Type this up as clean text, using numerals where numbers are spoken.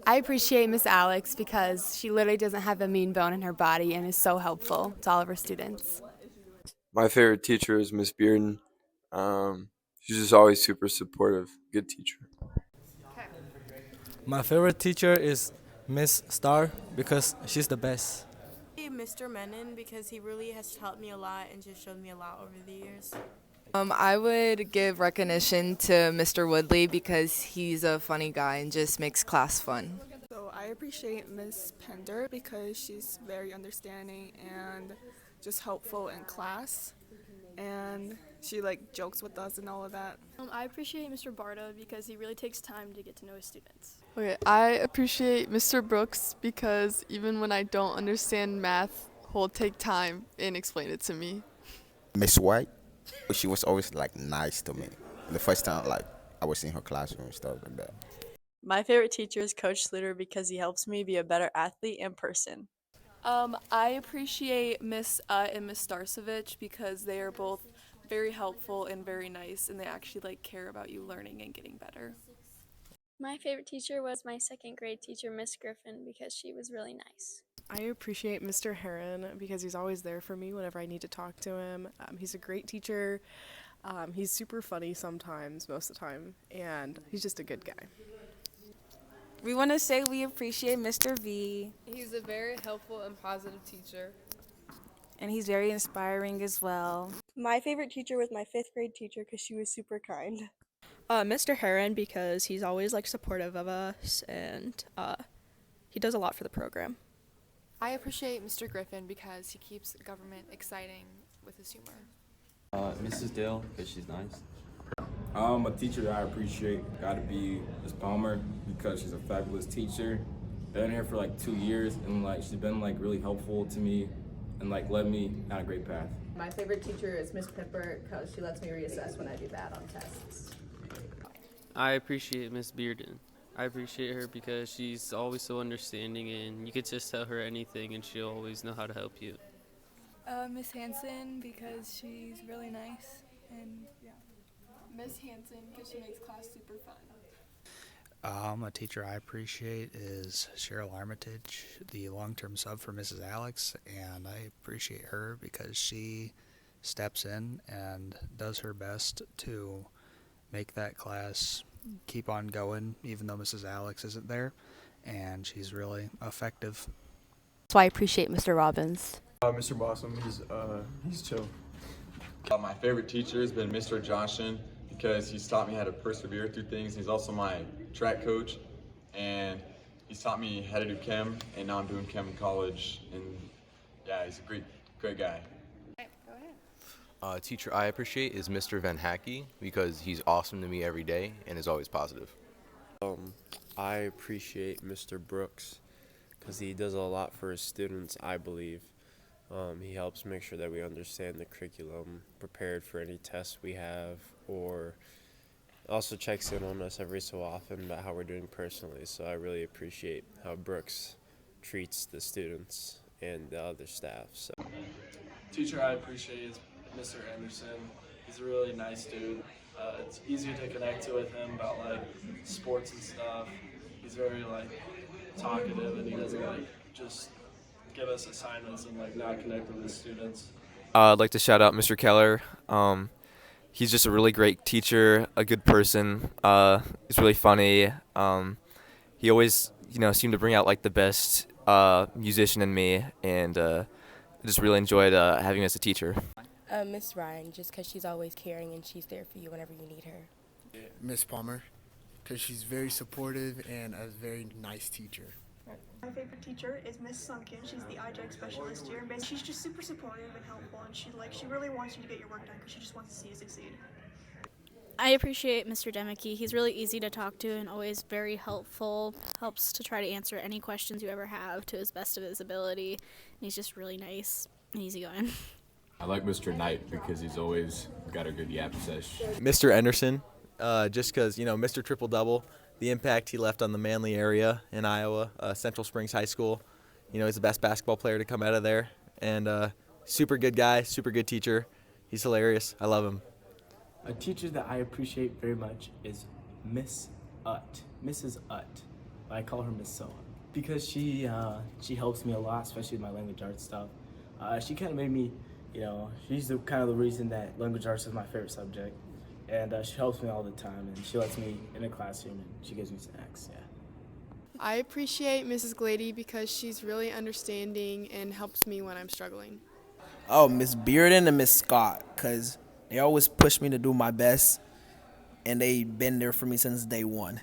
I appreciate Miss Alex because she literally doesn't have a mean bone in her body and is so helpful to all of her students. My favorite teacher is Miss Bearden. She's just always super supportive. Good teacher. My favorite teacher is Miss Star because she's the best. Mr. Menon because he really has helped me a lot and just showed me a lot over the years. I would give recognition to Mr. Woodley because he's a funny guy and just makes class fun. So I appreciate Miss Pender because she's very understanding and just helpful in class, and she jokes with us and all of that. I appreciate Mr. Barta because he really takes time to get to know his students. Okay, I appreciate Mr. Brooks because even when I don't understand math, he'll take time and explain it to me. Miss White, she was always nice to me. The first time I was in her classroom and stuff like that. My favorite teacher is Coach Sluter because he helps me be a better athlete and person. I appreciate Miss and Miss Starcevich because they are both very helpful and very nice, and they actually care about you learning and getting better. My favorite teacher was my second grade teacher, Miss Griffin, because she was really nice. I appreciate Mr. Heron because he's always there for me whenever I need to talk to him. He's a great teacher. He's super funny sometimes, most of the time, and he's just a good guy. We want to say we appreciate Mr. V. He's a very helpful and positive teacher. And he's very inspiring as well. My favorite teacher was my fifth grade teacher because she was super kind. Mr. Heron because he's always supportive of us and he does a lot for the program. I appreciate Mr. Griffin because he keeps government exciting with his humor. Mrs. Dale because she's nice. A teacher that I appreciate gotta be Ms. Palmer because she's a fabulous teacher. Been here for 2 years and she's been really helpful to me and led me down a great path. My favorite teacher is Miss Pipper because she lets me reassess when I do bad on tests. I appreciate Miss Bearden. I appreciate her because she's always so understanding and you could just tell her anything and she'll always know how to help you. Miss Hanson because she's really nice, and yeah. Miss Hanson because she makes class super fun. A teacher I appreciate is Cheryl Armitage, the long-term sub for Mrs. Alex, and I appreciate her because she steps in and does her best to make that class keep on going even though Mrs. Alex isn't there, and she's really effective. So I appreciate Mr. Robbins. Mr. Bossum, he's chill. My favorite teacher has been Mr. Johnson because he's taught me how to persevere through things. He's also my track coach, and he's taught me how to do chem, and now I'm doing chem in college, and yeah, he's a great guy. Teacher I appreciate is Mr. Van Hackey because he's awesome to me every day and is always positive. I appreciate Mr. Brooks because he does a lot for his students, I believe. He helps make sure that we understand the curriculum, prepared for any tests we have, or also checks in on us every so often about how we're doing personally. So I really appreciate how Brooks treats the students and the other staff. So, Teacher I appreciate is Mr. Anderson. He's a really nice dude. It's easier to connect to with him about sports and stuff. He's very talkative, and he doesn't just give us assignments and not connect with the students. I'd like to shout out Mr. Keller. He's just a really great teacher, a good person. He's really funny. He always, seemed to bring out the best musician in me, and I just really enjoyed having him as a teacher. Miss Ryan, just because she's always caring and she's there for you whenever you need her. Miss Palmer, because she's very supportive and a very nice teacher. My favorite teacher is Miss Sunken. She's the IJEC specialist here. She's just super supportive and helpful, and she really wants you to get your work done because she just wants to see you succeed. I appreciate Mr. Demicky. He's really easy to talk to and always very helpful. Helps to try to answer any questions you ever have to his best of his ability. And he's just really nice and easygoing. I like Mr. Knight because he's always got a good yap sesh. Mr. Anderson, just because, Mr. Triple Double, the impact he left on the Manly area in Iowa, Central Springs High School. He's the best basketball player to come out of there. And super good guy, super good teacher. He's hilarious. I love him. A teacher that I appreciate very much is Miss Utt, Mrs. Utt. I call her Miss Soa because she helps me a lot, especially with my language arts stuff. She kind of made me, she's the kind of the reason that language arts is my favorite subject, and she helps me all the time, and she lets me in a classroom, and she gives me snacks. Yeah. I appreciate Mrs. Glady because she's really understanding and helps me when I'm struggling. Oh, Miss Bearden and Miss Scott, because they always push me to do my best, and they've been there for me since day one.